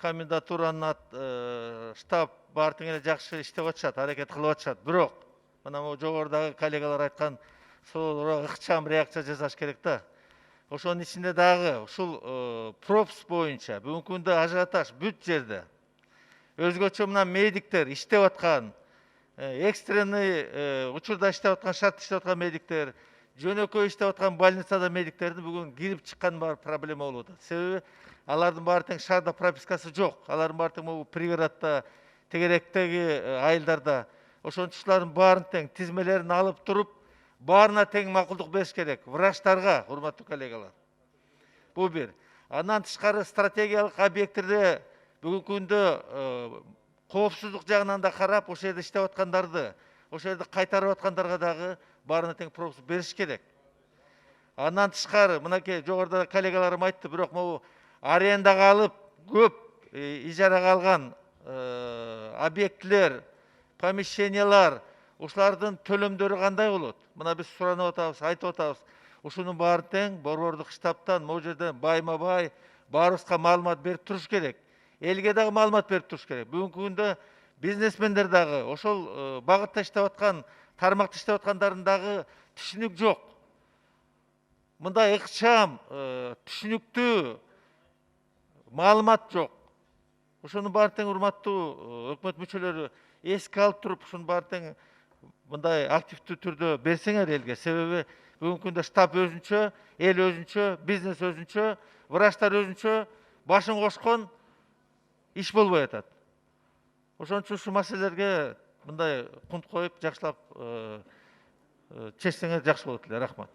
комендатуранын штаб баардыгы эле жакшы иштеп атышат, аракет кылып атышат. Бирок мына могу жогорудагы коллегалар айткан суроолорго ыкчам реакция жасаш керек да. Ошонун ичинде дагы ушул пропуск боюнча бүгүнкү күндө ажиотаж бүт жерде. Өзгөчө мына медиктер иштеп аткан, экстренный учурда иштеп аткан, шарт иштеп аткан медиктер, жөнөкөй иштеп аткан больницада медиктердин бүгүн кирип чыккан баары проблема болуп атат. Себеби алардын баары тең шаарда пропискасы жок. Алардын баары тең могу пригороддо, тегеректеги айылдарда. Ошончу баарын тең тизмелерин алып туруп, баарына тең макулдук бериш керек. Врачтарга, урматтуу коллегалар. Бул бир. Андан тышкары стратегиялык объекттерде бүгүнкү күндө коопсуздук жагынан да карап, ошол жерде иштеп аткандарды, ошол жерде кайтарып аткандарга дагы баарына тең пропуск бериш керек. Андан тышкары мынакей жогоруда коллегаларым айтты, бирок могу арендага алып, көп ижарага алган объектилер, помещениялар, ушулардын төлөмдөрү кандай болот? Мына биз суранып атабыз, айтып атабыз. Ушунун баарын тең борбордук штабтан, могу жерден байма-бай баарыбызга маалымат берип туруш керек. Элге дагы маалымат берип туруш керек. Бүгүнкү күндө бизнесмендер дагы ошол багытта иштеп аткан, тармакта иштеп аткандардын дагы түшүнүк жок. Мындай ыкчам, түшүнүктүү маалымат жок. Ошонун баарын тең урматтуу өкмөт мүчөлөрү эске алып туруп, ушунун баарын тең мындай активдүү түрдө берсеңер элге. Себеби бүгүнкү күндө штаб өзүнчө, эл өзүнчө, бизнес өзүнчө, врачтар өзүнчө, башын кошкон иш болбой атат. Ошон үчүн ушул маселелерге мындай кунт коюп, жакшылап чечсеңер жакшы болот эле. Рахмат.